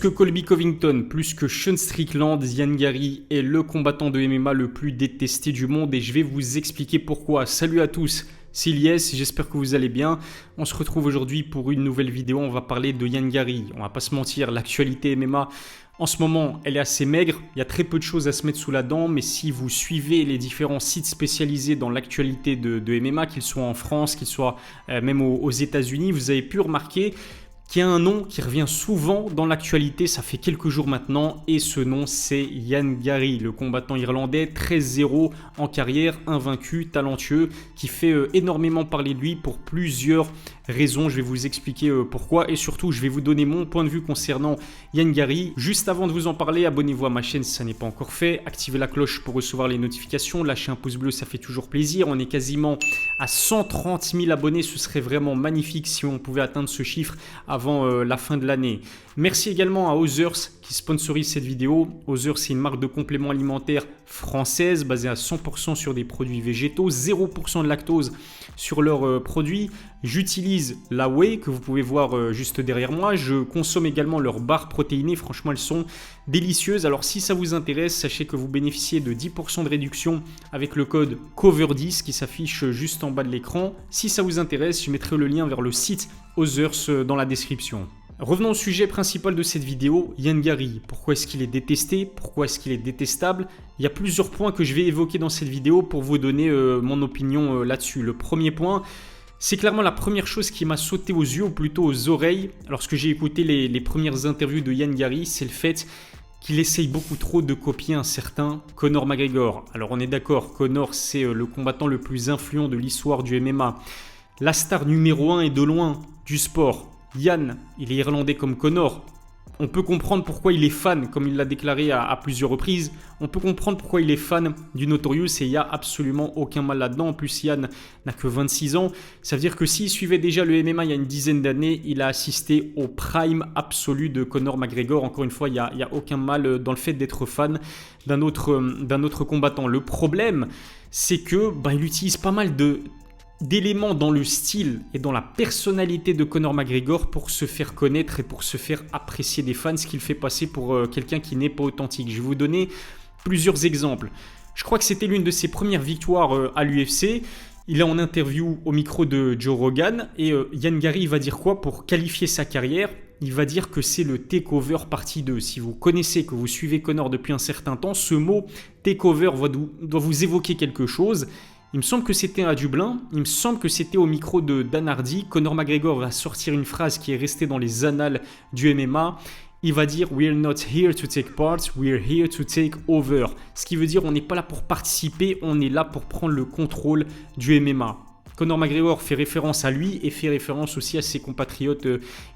Plus que Colby Covington, plus que Sean Strickland, Ian Garry est le combattant de MMA le plus détesté du monde et je vais vous expliquer pourquoi. Salut à tous, c'est Ilyes, j'espère que vous allez bien. On se retrouve aujourd'hui pour une nouvelle vidéo, on va parler de Ian Garry. On va pas se mentir, l'actualité MMA en ce moment elle est assez maigre, il y a très peu de choses à se mettre sous la dent, mais si vous suivez les différents sites spécialisés dans l'actualité de MMA, qu'ils soient en France, qu'ils soient même aux États-Unis, vous avez pu remarquer qu'il y a un nom qui revient souvent dans l'actualité, ça fait quelques jours maintenant, et ce nom c'est Ian Garry, le combattant irlandais, 13-0 en carrière, invaincu, talentueux, qui fait énormément parler de lui pour plusieurs raisons. Je vais vous expliquer pourquoi et surtout je vais vous donner mon point de vue concernant Ian Garry. Juste avant de vous en parler, abonnez-vous à ma chaîne si ça n'est pas encore fait, activez la cloche pour recevoir les notifications, lâchez un pouce bleu, ça fait toujours plaisir. On est quasiment à 130 000 abonnés, ce serait vraiment magnifique si on pouvait atteindre ce chiffre avant la fin de l'année. Merci également à Others qui sponsorise cette vidéo. Others, c'est une marque de compléments alimentaires française basée à 100% sur des produits végétaux, 0% de lactose sur leurs produits. J'utilise la whey que vous pouvez voir juste derrière moi. Je consomme également leurs barres protéinées. Franchement, elles sont délicieuses. Alors si ça vous intéresse, sachez que vous bénéficiez de 10% de réduction avec le code COVER10 qui s'affiche juste en bas de l'écran. Si ça vous intéresse, je mettrai le lien vers le site Others dans la description. Revenons au sujet principal de cette vidéo, Ian Garry. Pourquoi est-ce qu'il est détesté? Pourquoi est-ce qu'il est détestable? Il y a plusieurs points que je vais évoquer dans cette vidéo pour vous donner mon opinion là-dessus. Le premier point, c'est clairement la première chose qui m'a sauté aux yeux, ou plutôt aux oreilles, lorsque j'ai écouté les premières interviews de Ian Garry, c'est le fait qu'il essaye beaucoup trop de copier un certain Conor McGregor. Alors on est d'accord, Conor c'est le combattant le plus influent de l'histoire du MMA. La star numéro 1 et de loin du sport. Ian, il est irlandais comme Conor. On peut comprendre pourquoi il est fan, comme il l'a déclaré à plusieurs reprises. On peut comprendre pourquoi il est fan du Notorious et il n'y a absolument aucun mal là-dedans. En plus, Ian n'a que 26 ans. Ça veut dire que s'il suivait déjà le MMA il y a une dizaine d'années, il a assisté au prime absolu de Conor McGregor. Encore une fois, il n'y a aucun mal dans le fait d'être fan d'un autre combattant. Le problème, c'est que il utilise pas mal d'éléments dans le style et dans la personnalité de Conor McGregor pour se faire connaître et pour se faire apprécier des fans, ce qui le fait passer pour quelqu'un qui n'est pas authentique. Je vais vous donner plusieurs exemples. Je crois que c'était l'une de ses premières victoires à l'UFC. Il est en interview au micro de Joe Rogan et Ian Garry va dire quoi pour qualifier sa carrière? Il va dire que c'est le takeover partie 2. Si vous connaissez, que vous suivez Conor depuis un certain temps, ce mot takeover doit vous évoquer quelque chose. Il me semble que c'était à Dublin, il me semble que c'était au micro de Dan Hardy. Conor McGregor va sortir une phrase qui est restée dans les annales du MMA. Il va dire « We're not here to take part, we're here to take over ». Ce qui veut dire on n'est pas là pour participer, on est là pour prendre le contrôle du MMA. Conor McGregor fait référence à lui et fait référence aussi à ses compatriotes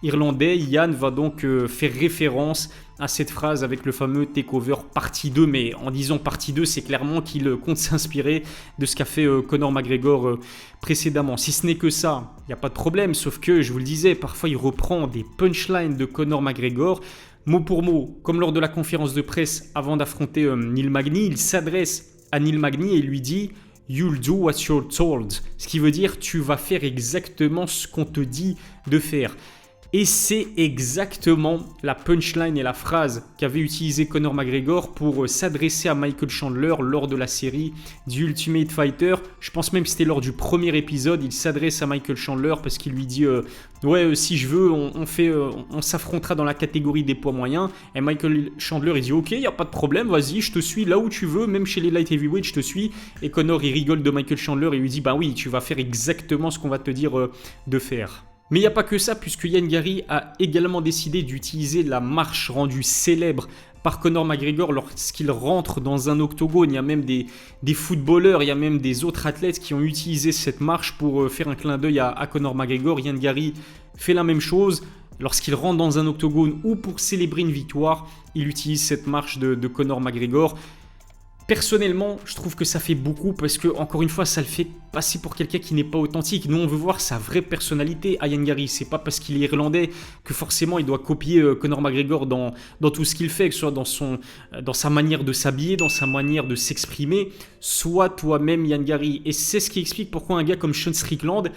irlandais. Ian va donc faire référence à cette phrase avec le fameux takeover partie 2. Mais en disant partie 2, c'est clairement qu'il compte s'inspirer de ce qu'a fait Conor McGregor précédemment. Si ce n'est que ça, il n'y a pas de problème. Sauf que, je vous le disais, parfois il reprend des punchlines de Conor McGregor. Mot pour mot, comme lors de la conférence de presse avant d'affronter Neil Magny, il s'adresse à Neil Magny et lui dit « You'll do what you're told », ce qui veut dire tu vas faire exactement ce qu'on te dit de faire. Et c'est exactement la punchline et la phrase qu'avait utilisé Conor McGregor pour s'adresser à Michael Chandler lors de la série The Ultimate Fighter. Je pense même que c'était lors du premier épisode, il s'adresse à Michael Chandler parce qu'il lui dit ouais, si je veux, on s'affrontera dans la catégorie des poids moyens. Et Michael Chandler, il dit ok, il n'y a pas de problème, vas-y, je te suis là où tu veux, même chez les light heavyweight, je te suis. Et Conor, il rigole de Michael Chandler et lui dit bah oui, tu vas faire exactement ce qu'on va te dire de faire. Mais il n'y a pas que ça, puisque Ian Garry a également décidé d'utiliser la marche rendue célèbre par Conor McGregor lorsqu'il rentre dans un octogone. Il y a même des footballeurs, il y a même des autres athlètes qui ont utilisé cette marche pour faire un clin d'œil à Conor McGregor. Ian Garry fait la même chose. Lorsqu'il rentre dans un octogone ou pour célébrer une victoire, il utilise cette marche de Conor McGregor. Personnellement, je trouve que ça fait beaucoup parce que, encore une fois, ça le fait passer pour quelqu'un qui n'est pas authentique. Nous, on veut voir sa vraie personnalité à Ian Garry. C'est pas parce qu'il est irlandais que forcément il doit copier Conor McGregor dans tout ce qu'il fait, que ce soit dans sa manière de s'habiller, dans sa manière de s'exprimer. Sois toi-même Ian Garry. Et c'est ce qui explique pourquoi un gars comme Sean Strickland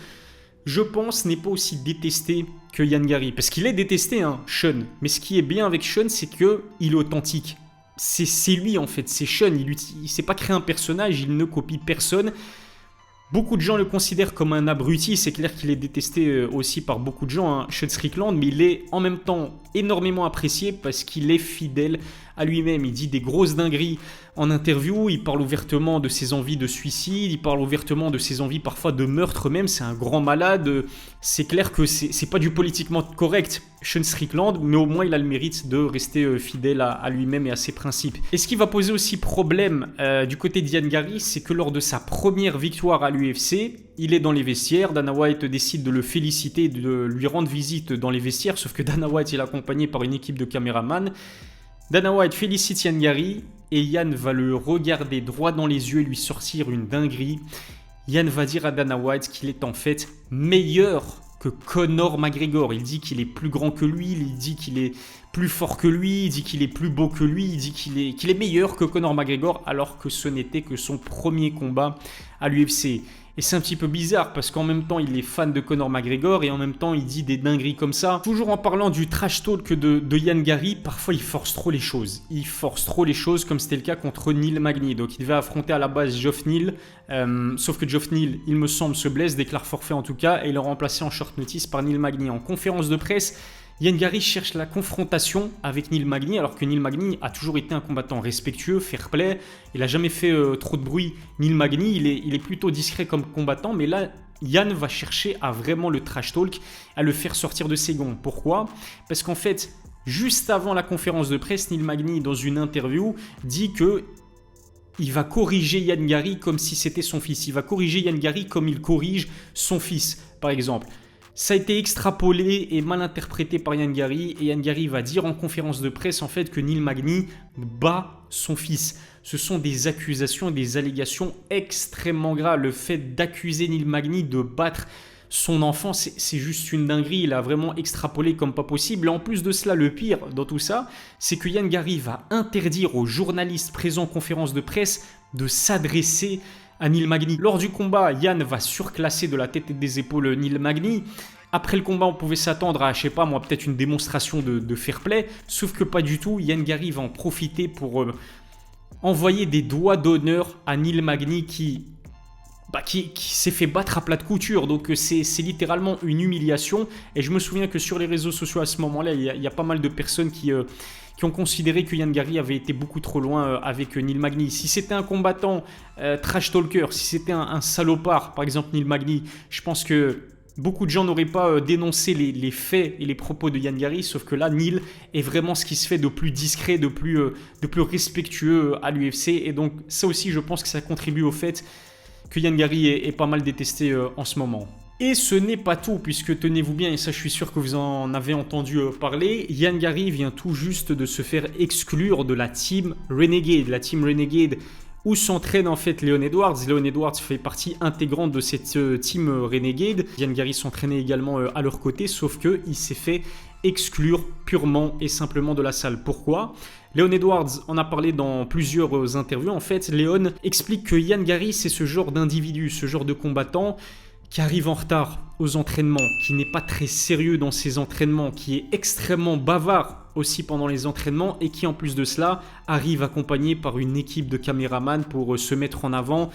je pense, n'est pas aussi détesté que Ian Gary. Parce qu'il est détesté, hein, Sean. Mais ce qui est bien avec Sean, c'est qu'il est authentique. C'est lui en fait, c'est Sean. Il ne s'est pas créé un personnage, il ne copie personne. Beaucoup de gens le considèrent comme un abruti, c'est clair qu'il est détesté aussi par beaucoup de gens, hein, Sean Strickland, mais il est en même temps énormément apprécié parce qu'il est fidèle à lui-même. Il dit des grosses dingueries en interview, il parle ouvertement de ses envies de suicide, il parle ouvertement de ses envies parfois de meurtre même, c'est un grand malade. C'est clair que c'est pas du politiquement correct, Sean Strickland, mais au moins il a le mérite de rester fidèle à lui-même et à ses principes. Et ce qui va poser aussi problème du côté d'Ian Gary, c'est que lors de sa première victoire à l'UFC, il est dans les vestiaires, Dana White décide de le féliciter, de lui rendre visite dans les vestiaires, sauf que Dana White est accompagné par une équipe de caméramans. Dana White félicite Ian Gary et Ian va le regarder droit dans les yeux et lui sortir une dinguerie. Ian va dire à Dana White qu'il est en fait meilleur que Conor McGregor. Il dit qu'il est plus grand que lui, il dit qu'il est plus fort que lui, il dit qu'il est plus beau que lui, il dit qu'il est meilleur que Conor McGregor alors que ce n'était que son premier combat à l'UFC. Et c'est un petit peu bizarre parce qu'en même temps il est fan de Conor McGregor et en même temps il dit des dingueries comme ça. Toujours en parlant du trash talk de Ian Gary, parfois il force trop les choses. Il force trop les choses comme c'était le cas contre Neil Magny. Donc il devait affronter à la base Geoff Neal, sauf que Geoff Neal, il me semble, se blesse, déclare forfait en tout cas et il est remplacé en short notice par Neil Magny. En conférence de presse, Ian Gary cherche la confrontation avec Neil Magny, alors que Neil Magny a toujours été un combattant respectueux, fair play. Il n'a jamais fait trop de bruit. Neil Magny, il est plutôt discret comme combattant, mais là, Ian va chercher à vraiment le trash talk, à le faire sortir de ses gonds. Pourquoi ? Parce qu'en fait, juste avant la conférence de presse, Neil Magny, dans une interview, dit que il va corriger Ian Gary comme si c'était son fils. Il va corriger Ian Gary comme il corrige son fils, par exemple. Ça a été extrapolé et mal interprété par Ian Gary. Et Ian Gary va dire en conférence de presse en fait que Neil Magny bat son fils. Ce sont des accusations, des allégations extrêmement graves. Le fait d'accuser Neil Magny de battre son enfant, c'est juste une dinguerie. Il a vraiment extrapolé comme pas possible. Et en plus de cela, le pire dans tout ça, c'est que Ian Gary va interdire aux journalistes présents en conférence de presse de s'adresser à Neil Magny. Lors du combat, Ian va surclasser de la tête et des épaules Neil Magny. Après le combat, on pouvait s'attendre à, je sais pas moi, peut-être une démonstration de fair play. Sauf que pas du tout. Ian Gary va en profiter pour envoyer des doigts d'honneur à Neil Magny qui s'est fait battre à plat de couture. Donc c'est littéralement une humiliation. Et je me souviens que sur les réseaux sociaux à ce moment-là, il y a pas mal de personnes qui ont considéré que Ian Gary avait été beaucoup trop loin avec Neil Magny. Si c'était un combattant trash talker, si c'était un salopard, par exemple Neil Magny, je pense que beaucoup de gens n'auraient pas dénoncé les faits et les propos de Ian Gary, sauf que là, Neil est vraiment ce qui se fait de plus discret, de plus respectueux à l'UFC. Et donc ça aussi, je pense que ça contribue au fait que Ian Gary est pas mal détesté en ce moment. Et ce n'est pas tout, puisque tenez-vous bien, et ça je suis sûr que vous en avez entendu parler, Ian Gary vient tout juste de se faire exclure de la Team Renegade. La Team Renegade où s'entraîne en fait Leon Edwards. Leon Edwards fait partie intégrante de cette Team Renegade. Ian Gary s'entraînait également à leur côté, sauf qu'il s'est fait exclure purement et simplement de la salle. Pourquoi ? Leon Edwards en a parlé dans plusieurs interviews. En fait, Leon explique que Ian Gary, c'est ce genre d'individu, ce genre de combattant qui arrive en retard aux entraînements, qui n'est pas très sérieux dans ses entraînements, qui est extrêmement bavard aussi pendant les entraînements et qui en plus de cela arrive accompagné par une équipe de caméramans pour se mettre en avant.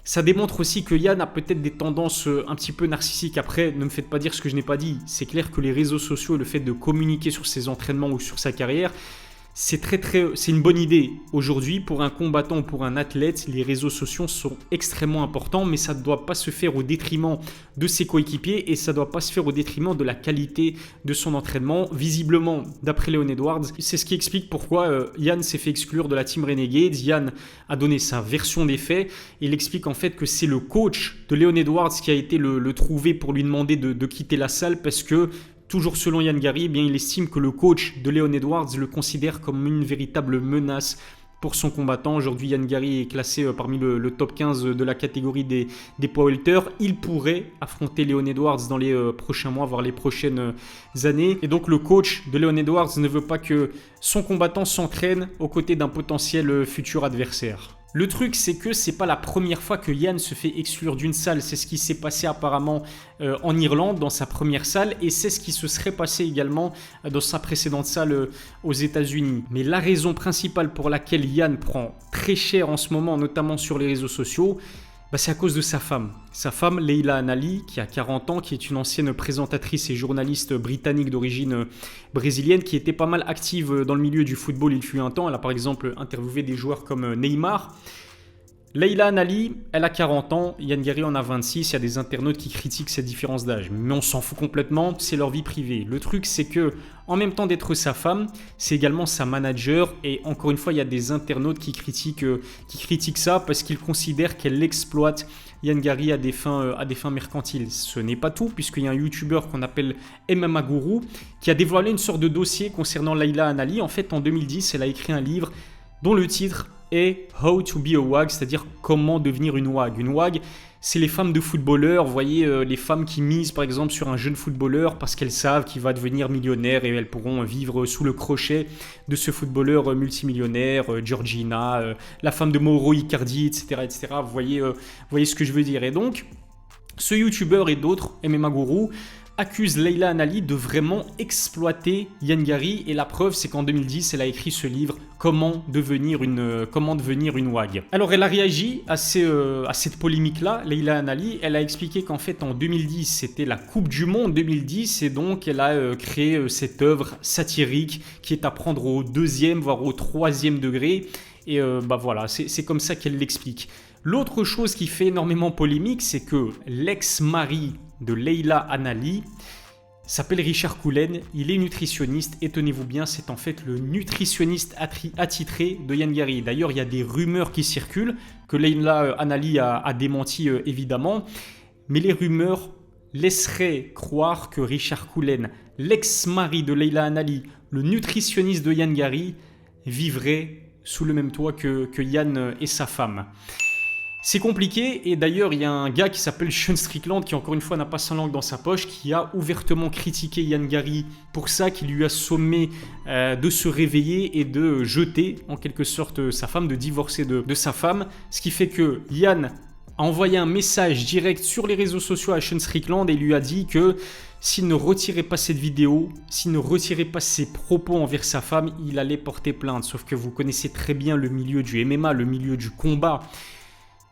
Ça démontre aussi que Ian a peut-être des tendances un petit peu narcissiques. Après, ne me faites pas dire ce que je n'ai pas dit. C'est clair que les réseaux sociaux, le fait de communiquer sur ses entraînements ou sur sa carrière, c'est une bonne idée. Aujourd'hui, pour un combattant ou pour un athlète, les réseaux sociaux sont extrêmement importants, mais ça ne doit pas se faire au détriment de ses coéquipiers et ça ne doit pas se faire au détriment de la qualité de son entraînement. Visiblement, d'après Leon Edwards, c'est ce qui explique pourquoi Ian s'est fait exclure de la Team Renegade. Ian a donné sa version des faits. Il explique en fait que c'est le coach de Leon Edwards qui a été le trouver pour lui demander de quitter la salle parce que toujours selon Ian Gary, eh bien, il estime que le coach de Leon Edwards le considère comme une véritable menace pour son combattant. Aujourd'hui, Ian Gary est classé parmi le top 15 de la catégorie des poids welter. Il pourrait affronter Leon Edwards dans les prochains mois, voire les prochaines années. Et donc, le coach de Leon Edwards ne veut pas que son combattant s'entraîne aux côtés d'un potentiel futur adversaire. Le truc, c'est que c'est pas la première fois que Yann se fait exclure d'une salle. C'est ce qui s'est passé apparemment en Irlande, dans sa première salle, et c'est ce qui se serait passé également dans sa précédente salle aux États-Unis. Mais la raison principale pour laquelle Yann prend très cher en ce moment, notamment sur les réseaux sociaux, c'est à cause de sa femme. Sa femme, Leila Anali, qui a 40 ans, qui est une ancienne présentatrice et journaliste britannique d'origine brésilienne, qui était pas mal active dans le milieu du football il fut un temps. Elle a par exemple interviewé des joueurs comme Neymar. Leila Anali, elle a 40 ans, Yann Gary en a 26, il y a des internautes qui critiquent cette différence d'âge. Mais on s'en fout complètement, c'est leur vie privée. Le truc, c'est que en même temps d'être sa femme, c'est également sa manager. Et encore une fois, il y a des internautes qui critiquent ça parce qu'ils considèrent qu'elle exploite Yann Gary à des fins mercantiles. Ce n'est pas tout, puisqu'il y a un YouTuber qu'on appelle MMA Guru qui a dévoilé une sorte de dossier concernant Leila Anali. En fait, en 2010, elle a écrit un livre dont le titre est How to be a WAG, c'est-à-dire comment devenir une WAG. Une WAG, c'est les femmes de footballeurs, vous voyez, les femmes qui misent par exemple sur un jeune footballeur parce qu'elles savent qu'il va devenir millionnaire et elles pourront vivre sous le crochet de ce footballeur multimillionnaire, Georgina, la femme de Mauro Icardi, etc. etc. Vous voyez ce que je veux dire. Et donc, ce YouTuber et d'autres, MMA Guru, accuse Leila Anali de vraiment exploiter Yann Gary, et la preuve c'est qu'en 2010 elle a écrit ce livre Comment devenir une WAG. Alors elle a réagi à cette polémique là, Leila Anali. Elle a expliqué qu'en fait en 2010 c'était la Coupe du Monde 2010 et donc elle a créé cette œuvre satirique qui est à prendre au 2e voire au 3e degré, et voilà, c'est comme ça qu'elle l'explique. L'autre chose qui fait énormément polémique, c'est que l'ex-mari de Leila Anali s'appelle Richard Cullen, il est nutritionniste, et tenez-vous bien, c'est en fait le nutritionniste attitré de Yann Gary. D'ailleurs, il y a des rumeurs qui circulent, que Leila Anali a démenti évidemment, mais les rumeurs laisseraient croire que Richard Cullen, l'ex-mari de Leila Anali, le nutritionniste de Yann Gary, vivrait sous le même toit que Yann et sa femme. C'est compliqué, et d'ailleurs il y a un gars qui s'appelle Sean Strickland qui encore une fois n'a pas sa langue dans sa poche, qui a ouvertement critiqué Yann Gary pour ça, qui lui a sommé de se réveiller et de jeter en quelque sorte sa femme, de divorcer de sa femme. Ce qui fait que Yann a envoyé un message direct sur les réseaux sociaux à Sean Strickland et lui a dit que s'il ne retirait pas cette vidéo, s'il ne retirait pas ses propos envers sa femme, il allait porter plainte. Sauf que vous connaissez très bien le milieu du MMA, le milieu du combat.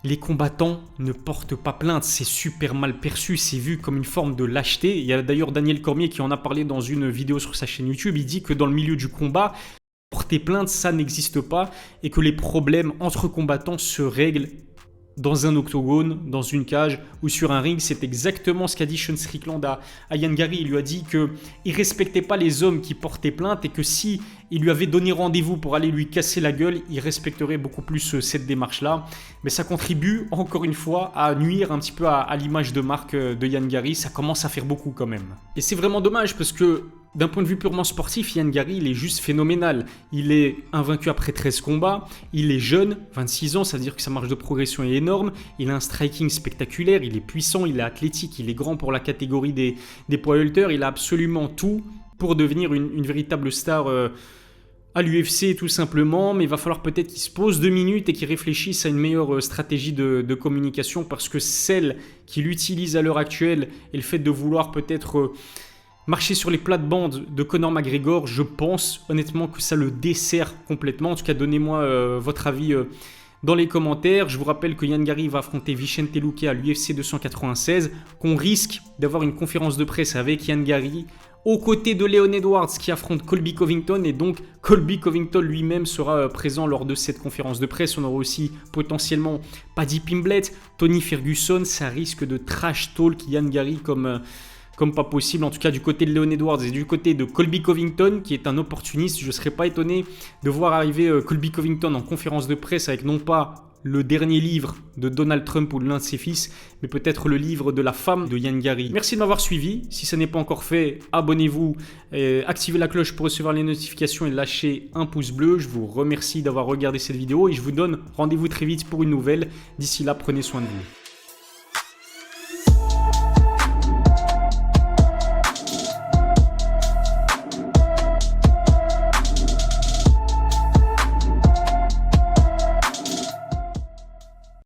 Les combattants ne portent pas plainte, c'est super mal perçu, c'est vu comme une forme de lâcheté. Il y a d'ailleurs Daniel Cormier qui en a parlé dans une vidéo sur sa chaîne YouTube. Il dit que dans le milieu du combat, porter plainte, ça n'existe pas, et que les problèmes entre combattants se règlent dans un octogone, dans une cage ou sur un ring. C'est exactement ce qu'a dit Sean Strickland à Yann Gary. Il lui a dit qu'il ne respectait pas les hommes qui portaient plainte, et que si il lui avait donné rendez-vous pour aller lui casser la gueule, il respecterait beaucoup plus cette démarche-là. Mais ça contribue encore une fois à nuire un petit peu à l'image de marque de Yann Gary. Ça commence à faire beaucoup quand même. Et c'est vraiment dommage parce que d'un point de vue purement sportif, Yann Gary, il est juste phénoménal. Il est invaincu après 13 combats, il est jeune, 26 ans, ça veut dire que sa marge de progression est énorme, il a un striking spectaculaire, il est puissant, il est athlétique, il est grand pour la catégorie des poids welter, il a absolument tout pour devenir une véritable star à l'UFC tout simplement, mais il va falloir peut-être qu'il se pose 2 minutes et qu'il réfléchisse à une meilleure stratégie de communication, parce que celle qu'il utilise à l'heure actuelle et le fait de vouloir peut-être marcher sur les plates-bandes de Conor McGregor, je pense honnêtement que ça le dessert complètement. En tout cas, donnez-moi votre avis dans les commentaires. Je vous rappelle que Yann Gary va affronter Vicente Luque à l'UFC 296, qu'on risque d'avoir une conférence de presse avec Yann Gary aux côtés de Leon Edwards qui affronte Colby Covington, et donc Colby Covington lui-même sera présent lors de cette conférence de presse. On aura aussi potentiellement Paddy Pimblett, Tony Ferguson. Ça risque de trash talk Yann Gary comme pas possible, en tout cas du côté de Leon Edwards et du côté de Colby Covington qui est un opportuniste. Je ne serais pas étonné de voir arriver Colby Covington en conférence de presse avec non pas le dernier livre de Donald Trump ou de l'un de ses fils, mais peut-être le livre de la femme de Yann Gary. Merci de m'avoir suivi. Si ce n'est pas encore fait, abonnez-vous, activez la cloche pour recevoir les notifications et lâchez un pouce bleu. Je vous remercie d'avoir regardé cette vidéo et je vous donne rendez-vous très vite pour une nouvelle. D'ici là, prenez soin de vous.